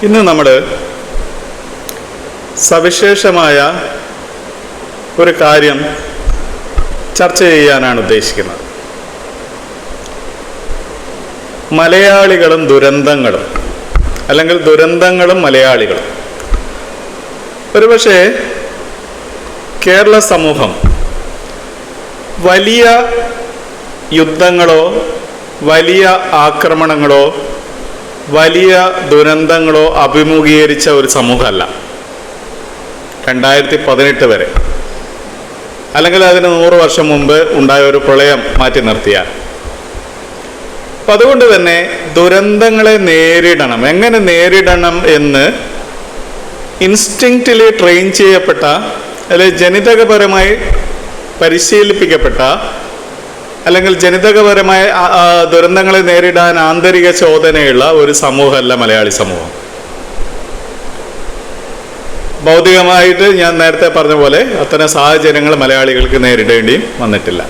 ഇന്ന് നമ്മൾ സവിശേഷമായ ഒരു കാര്യം ചർച്ച ചെയ്യാനാണ് ഉദ്ദേശിക്കുന്നത്. മലയാളികളും ദുരന്തങ്ങളും, അല്ലെങ്കിൽ ദുരന്തങ്ങളും മലയാളികളും. ഒരുപക്ഷെ കേരള സമൂഹം വലിയ യുദ്ധങ്ങളോ വലിയ ആക്രമണങ്ങളോ വലിയ ദുരന്തങ്ങളോ അഭിമുഖീകരിച്ച ഒരു സമൂഹമല്ല 2018 വരെ, അല്ലെങ്കിൽ അതിന് 100 വർഷം മുമ്പ് ഉണ്ടായ ഒരു പ്രളയം മാറ്റി നിർത്തിയാൽ. അപ്പം അതുകൊണ്ട് തന്നെ ദുരന്തങ്ങളെ നേരിടണം, എങ്ങനെ നേരിടണം എന്ന് ഇൻസ്റ്റിങ്ക്റ്റിൽ ട്രെയിൻ ചെയ്യപ്പെട്ട, അല്ലെങ്കിൽ ജനിതകപരമായി പരിശീലിപ്പിക്കപ്പെട്ട, അല്ലെങ്കിൽ ജനിതകപരമായ ദുരന്തങ്ങളെ നേരിടാൻ ആന്തരിക ചോദനയുള്ള ഒരു സമൂഹമല്ല മലയാളി സമൂഹം. ഭൗതികമായിട്ട് ഞാൻ നേരത്തെ പറഞ്ഞ പോലെ അത്തരം സാഹചര്യങ്ങൾ മലയാളികൾക്ക് നേരിടേണ്ടിയും വന്നിട്ടില്ല.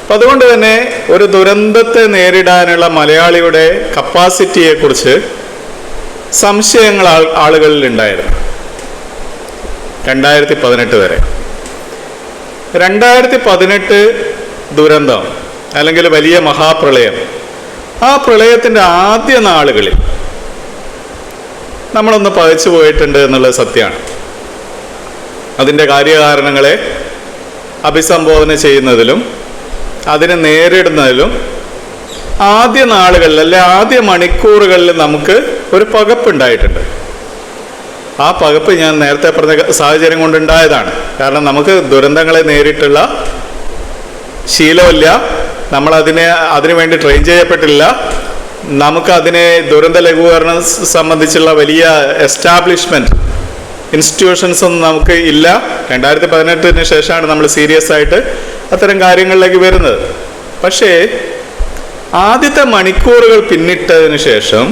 അപ്പം അതുകൊണ്ട് തന്നെ ഒരു ദുരന്തത്തെ നേരിടാനുള്ള മലയാളിയുടെ കപ്പാസിറ്റിയെക്കുറിച്ച് സംശയങ്ങൾ ആളുകളിൽ ഉണ്ടായിരുന്നു 2018 വരെ. 2018 ദുരന്തം അല്ലെങ്കിൽ വലിയ മഹാപ്രളയം, ആ പ്രളയത്തിൻ്റെ ആദ്യ നാളുകളിൽ നമ്മളൊന്ന് പകച്ചു പോയിട്ടുണ്ട് എന്നുള്ളത് സത്യമാണ്. അതിൻ്റെ കാര്യകാരണങ്ങളെ അഭിസംബോധന ചെയ്യുന്നതിലും അതിനെ നേരിടുന്നതിലും ആദ്യ നാളുകളിൽ, അല്ലെ ആദ്യ മണിക്കൂറുകളിൽ നമുക്ക് ഒരു പകപ്പുണ്ടായിട്ടുണ്ട്. ആ പകപ്പ് ഞാൻ നേരത്തെ പറഞ്ഞ സാഹചര്യം കൊണ്ടുണ്ടായതാണ്. കാരണം നമുക്ക് ദുരന്തങ്ങളെ നേരിട്ടുള്ള ശീലമില്ല, അതിനു വേണ്ടി ട്രെയിൻ ചെയ്യപ്പെട്ടില്ല, നമുക്കതിനെ ദുരന്ത ലഘൂകരണം സംബന്ധിച്ചുള്ള വലിയ എസ്റ്റാബ്ലിഷ്മെൻറ്റ് ഇൻസ്റ്റിറ്റ്യൂഷൻസ് ഒന്നും നമുക്ക് ഇല്ല. 2018 ശേഷമാണ് നമ്മൾ സീരിയസ് ആയിട്ട് അത്തരം കാര്യങ്ങളിലേക്ക് വരുന്നത്. പക്ഷേ ആദ്യത്തെ മണിക്കൂറുകൾ പിന്നിട്ടതിന് ശേഷം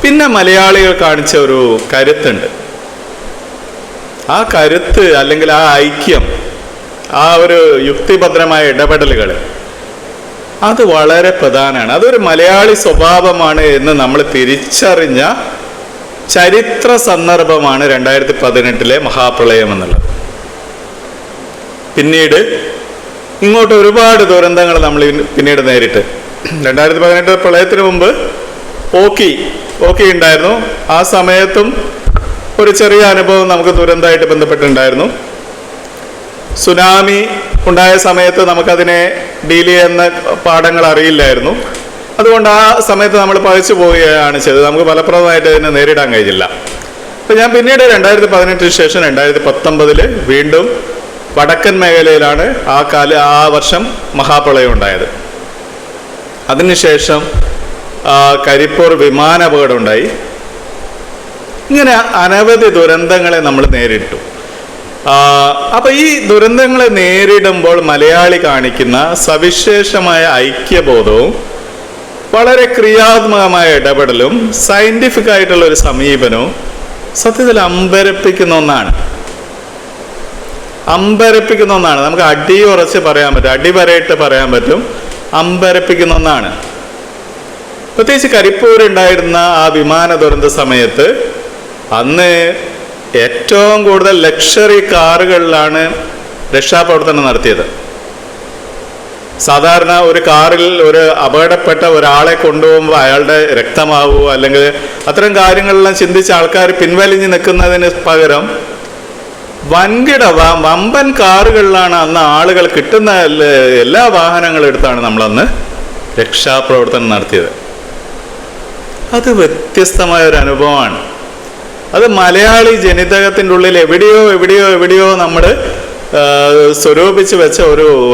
പിന്നെ മലയാളികൾ കാണിച്ച ഒരു കരുത്തുണ്ട്. ആ കരുത്ത്, അല്ലെങ്കിൽ ആ ഐക്യം, ആ ഒരു യുക്തിഭദ്രമായ ഇടപെടലുകൾ, അത് വളരെ പ്രധാനമാണ്. അതൊരു മലയാളി സ്വഭാവമാണ് എന്ന് നമ്മൾ തിരിച്ചറിഞ്ഞ ചരിത്ര സന്ദർഭമാണ് 2018 മഹാപ്രളയം എന്നുള്ളത്. പിന്നീട് ഇങ്ങോട്ട് ഒരുപാട് ദുരന്തങ്ങൾ നമ്മൾ പിന്നീട് നേരിട്ട്. 2018 പ്രളയത്തിന് മുമ്പ് ഓക്കി ഉണ്ടായിരുന്നു. ആ സമയത്തും ഒരു ചെറിയ അനുഭവം നമുക്ക് ദുരന്തമായിട്ട് ബന്ധപ്പെട്ടുണ്ടായിരുന്നു. സുനാമി ഉണ്ടായ സമയത്ത് നമുക്കതിനെ ഡീൽ ചെയ്യുന്ന പാഠങ്ങൾ അറിയില്ലായിരുന്നു. അതുകൊണ്ട് ആ സമയത്ത് നമ്മൾ പകച്ചു പോവുകയാണ് ചെയ്തത്. നമുക്ക് ഫലപ്രദമായിട്ട് അതിനെ നേരിടാൻ കഴിഞ്ഞില്ല. അപ്പം ഞാൻ പിന്നീട് 2018 ശേഷം 2019 വീണ്ടും വടക്കൻ മേഖലയിലാണ് ആ വർഷം മഹാപ്രളയം ഉണ്ടായത്. അതിനുശേഷം കരിപ്പൂർ വിമാനാപകടം ഉണ്ടായി. ഇങ്ങനെ അനവധി ദുരന്തങ്ങളെ നമ്മൾ നേരിട്ടു. അപ്പം ഈ ദുരന്തങ്ങളെ നേരിടുമ്പോൾ മലയാളി കാണിക്കുന്ന സവിശേഷമായ ഐക്യബോധവും വളരെ ക്രിയാത്മകമായ ഇടപെടലും സയൻറ്റിഫിക് ആയിട്ടുള്ള ഒരു സമീപനവും സത്യത്തിൽ അമ്പരപ്പിക്കുന്ന ഒന്നാണ്. നമുക്ക് അടിയുറച്ച് പറയാൻ പറ്റും, അടിവരയിട്ട് പറയാൻ പറ്റും, അമ്പരപ്പിക്കുന്ന ഒന്നാണ്. പ്രത്യേകിച്ച് കരിപ്പൂരുണ്ടായിരുന്ന ആ വിമാന ദുരന്ത സമയത്ത് അന്ന് ഏറ്റവും കൂടുതൽ ലക്ഷറി കാറുകളിലാണ് രക്ഷാപ്രവർത്തനം നടത്തിയത്. സാധാരണ ഒരു കാറിൽ ഒരു അപകടപ്പെട്ട ഒരാളെ കൊണ്ടുപോകുമ്പോൾ അയാളുടെ രക്തമാവുമോ അല്ലെങ്കിൽ അത്തരം കാര്യങ്ങളെല്ലാം ചിന്തിച്ച് ആൾക്കാർ പിൻവലിഞ്ഞ് നിൽക്കുന്നതിന് പകരം വമ്പൻ കാറുകളിലാണ് അന്ന് ആളുകൾ കിട്ടുന്ന എല്ലാ വാഹനങ്ങളും എടുത്താണ് നമ്മളന്ന് രക്ഷാപ്രവർത്തനം നടത്തിയത്. അത് വ്യത്യസ്തമായ ഒരു അനുഭവമാണ്. അത് മലയാളി ജനിതകത്തിൻ്റെ ഉള്ളിൽ എവിടെയോ നമ്മൾ സ്വരൂപിച്ച് വെച്ച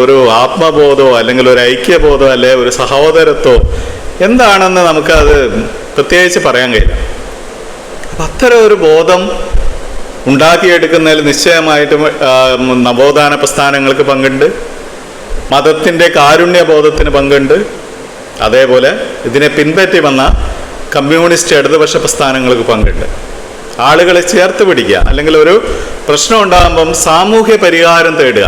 ഒരു ആത്മബോധമോ അല്ലെങ്കിൽ ഒരു ഐക്യബോധമോ അല്ലെ ഒരു സഹോദരത്വമോ എന്താണെന്ന് നമുക്കത് പ്രത്യേകിച്ച് പറയാൻ കഴിയില്ല. അപ്പം അത്തരം ഒരു ബോധം ഉണ്ടാക്കിയെടുക്കുന്നതിൽ നിശ്ചയമായിട്ടും നവോത്ഥാന പ്രസ്ഥാനങ്ങൾക്ക് പങ്കുണ്ട്, മതത്തിൻ്റെ കാരുണ്യബോധത്തിന് പങ്കുണ്ട്. അതേപോലെ ഇതിനെ പിൻപറ്റി വന്ന കമ്മ്യൂണിസ്റ്റ് ഇടതുപക്ഷ പ്രസ്ഥാനങ്ങൾക്ക് പങ്കുണ്ട്. ആളുകളെ ചേർത്ത് പിടിക്കുക, അല്ലെങ്കിൽ ഒരു പ്രശ്നം ഉണ്ടാകുമ്പം സാമൂഹ്യ പരിഹാരം തേടുക,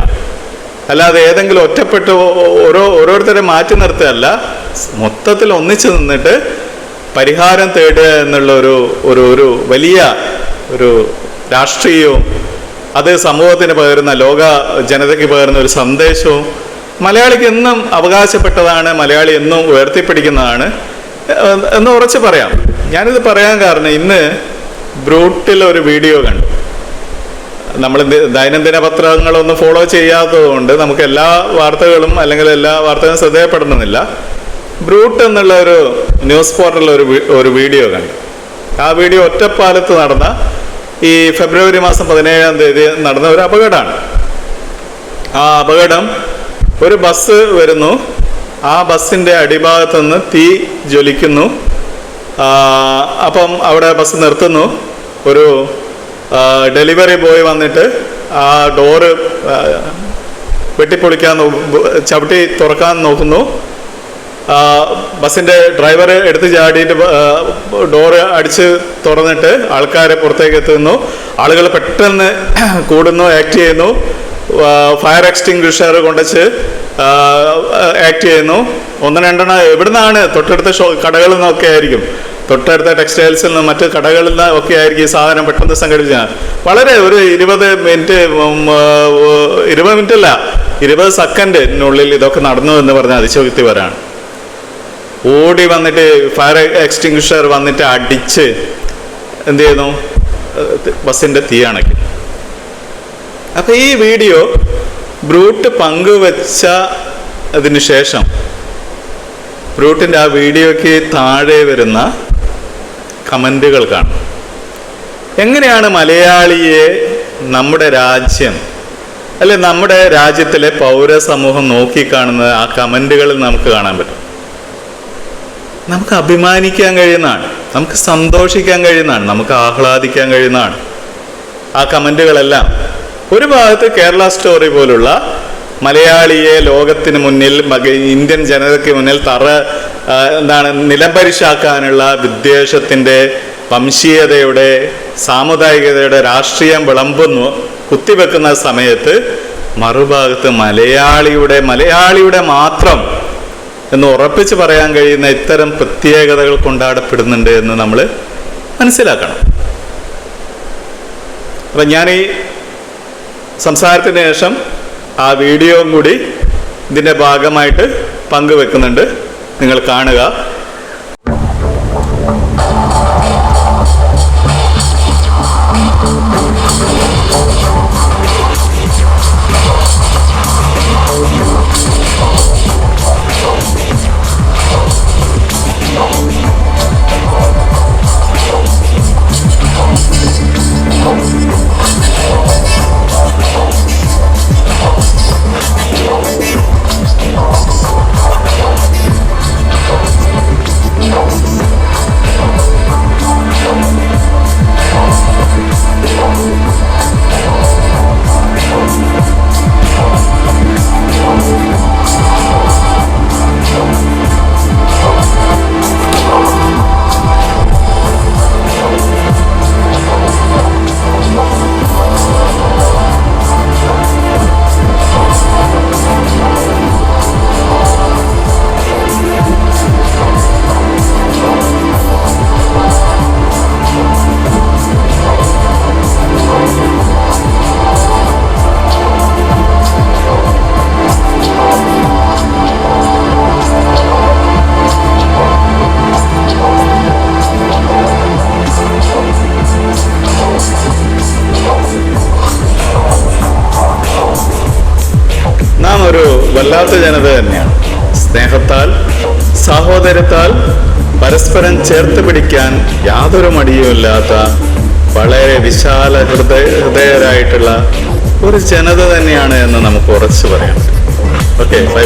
അല്ലാതെ ഏതെങ്കിലും ഒറ്റപ്പെട്ട് ഓരോരുത്തരെ മാറ്റി നിർത്തുകയല്ല, മൊത്തത്തിൽ ഒന്നിച്ചു നിന്നിട്ട് പരിഹാരം തേടുക എന്നുള്ള ഒരു വലിയ ഒരു രാഷ്ട്രീയവും അത് സമൂഹത്തിന് പകരുന്ന, ലോക ജനതയ്ക്ക് പകരുന്ന ഒരു സന്ദേശവും മലയാളിക്ക് എന്നും അവകാശപ്പെട്ടതാണ്, മലയാളി എന്നും ഉയർത്തിപ്പിടിക്കുന്നതാണ് എന്ന് ഉറച്ചു പറയാം. ഞാനിത് പറയാൻ കാരണം ഇന്ന് ബ്രൂട്ടിൽ ഒരു വീഡിയോ കണ്ടു. നമ്മൾ ദൈനംദിന പത്രങ്ങളൊന്നും ഫോളോ ചെയ്യാത്തതുകൊണ്ട് നമുക്ക് എല്ലാ വാർത്തകളും അല്ലെങ്കിൽ എല്ലാ വാർത്തകളും ശ്രദ്ധയപ്പെടുന്നില്ല. ബ്രൂട്ട് എന്നുള്ള ഒരു ന്യൂസ് പോർട്ടലിൽ ഒരു വീഡിയോ കണ്ടു. ആ വീഡിയോ ഒറ്റപ്പാലത്ത് നടന്ന ഈ ഫെബ്രുവരി മാസം 17-ാം തീയതി നടന്ന ഒരു അപകടമാണ്. ആ അപകടം, ഒരു ബസ് വരുന്നു, ആ ബസ്സിൻ്റെ അടിഭാഗത്തു നിന്ന് തീ ജ്വലിക്കുന്നു. അപ്പം അവിടെ ബസ് നിർത്തുന്നു. ഒരു ഡെലിവറി ബോയ് വന്നിട്ട് ആ ഡോറ് വെട്ടിപ്പൊളിക്കാൻ ചവിട്ടി തുറക്കാൻ നോക്കുന്നു. ബസ്സിൻ്റെ ഡ്രൈവർ എടുത്ത് ചാടിയിട്ട് ഡോറ് അടിച്ച് തുറന്നിട്ട് ആൾക്കാരെ പുറത്തേക്ക് എത്തുന്നു. ആളുകൾ പെട്ടെന്ന് കൂടുന്നു, ആക്ട് ചെയ്യുന്നു. ഫയർ എക്സ്റ്റിങ്ക്വിഷർ കൊണ്ടുവച്ച് ആക്ട് ചെയ്യുന്നു. 1-2 എവിടുന്നാണ്, തൊട്ടടുത്ത കടകളിൽ നിന്നൊക്കെ ആയിരിക്കും, തൊട്ടടുത്ത ടെക്സ്റ്റൈൽസിൽ നിന്ന് മറ്റ് കടകളിൽ നിന്ന് ഒക്കെ ആയിരിക്കും ഈ സാധനം പെട്ടെന്ന് സംഘടിപ്പിച്ചാൽ. വളരെ ഒരു 20 മിനിറ്റല്ല 20 സെക്കൻഡിനുള്ളിൽ ഇതൊക്കെ നടന്നു എന്ന് പറഞ്ഞാൽ അതിശയോക്തിപരമാണ്. ഓടി വന്നിട്ട് ഫയർ എക്സ്റ്റിങ്ക്വിഷർ വന്നിട്ട് അടിച്ച് എന്ത് ചെയ്യുന്നു, ബസ്സിൻ്റെ തീ അണയ്ക്കും. അപ്പം ഈ വീഡിയോ ബ്രൂട്ട് പങ്കുവച്ച അതിന് ശേഷം ബ്രൂട്ടിൻ്റെ ആ വീഡിയോയ്ക്ക് താഴെ വരുന്ന കമൻറ്റുകൾ കാണും. എങ്ങനെയാണ് മലയാളിയെ നമ്മുടെ രാജ്യം അല്ലെ നമ്മുടെ രാജ്യത്തിലെ പൗരസമൂഹം നോക്കിക്കാണുന്നത്? ആ കമൻറ്റുകളിൽ നമുക്ക് കാണാൻ പറ്റും. നമുക്ക് അഭിമാനിക്കാൻ കഴിയുന്നതാണ്, നമുക്ക് സന്തോഷിക്കാൻ കഴിയുന്നതാണ്, നമുക്ക് ആഹ്ലാദിക്കാൻ കഴിയുന്നതാണ് ആ കമൻറ്റുകളെല്ലാം. ഒരു ഭാഗത്ത് കേരള സ്റ്റോറി പോലുള്ള മലയാളിയെ ലോകത്തിന് മുന്നിൽ, ഇന്ത്യൻ ജനതയ്ക്ക് മുന്നിൽ നിലംപരിശാക്കാനുള്ള വിദ്വേഷത്തിൻ്റെ, വംശീയതയുടെ, സാമുദായികതയുടെ രാഷ്ട്രീയം കുത്തിവെക്കുന്ന സമയത്ത് മറുഭാഗത്ത് മലയാളിയുടെ മാത്രം എന്ന് ഉറപ്പിച്ച് പറയാൻ കഴിയുന്ന ഇത്തരം പ്രത്യേകതകൾ കൊണ്ടാടപ്പെടുന്നുണ്ട് എന്ന് നമ്മൾ മനസ്സിലാക്കണം. അപ്പം ഞാൻ ഈ സംസാരത്തിന് ശേഷം ആ വീഡിയോയും കൂടി ഇതിൻ്റെ ഭാഗമായിട്ട് പങ്കുവെക്കുന്നുണ്ട്, നിങ്ങൾ കാണുക. വല്ലാത്ത ജനത തന്നെയാണ്. സ്നേഹത്താൽ, സഹോദരത്താൽ പരസ്പരം ചേർത്ത് പിടിക്കാൻ യാതൊരു മടിയുമില്ലാത്ത വളരെ വിശാല ഹൃദയരായിട്ടുള്ള ഒരു ജനത തന്നെയാണ് എന്ന് നമുക്ക് ഉറച്ചു പറയാം. Okay, bye bye.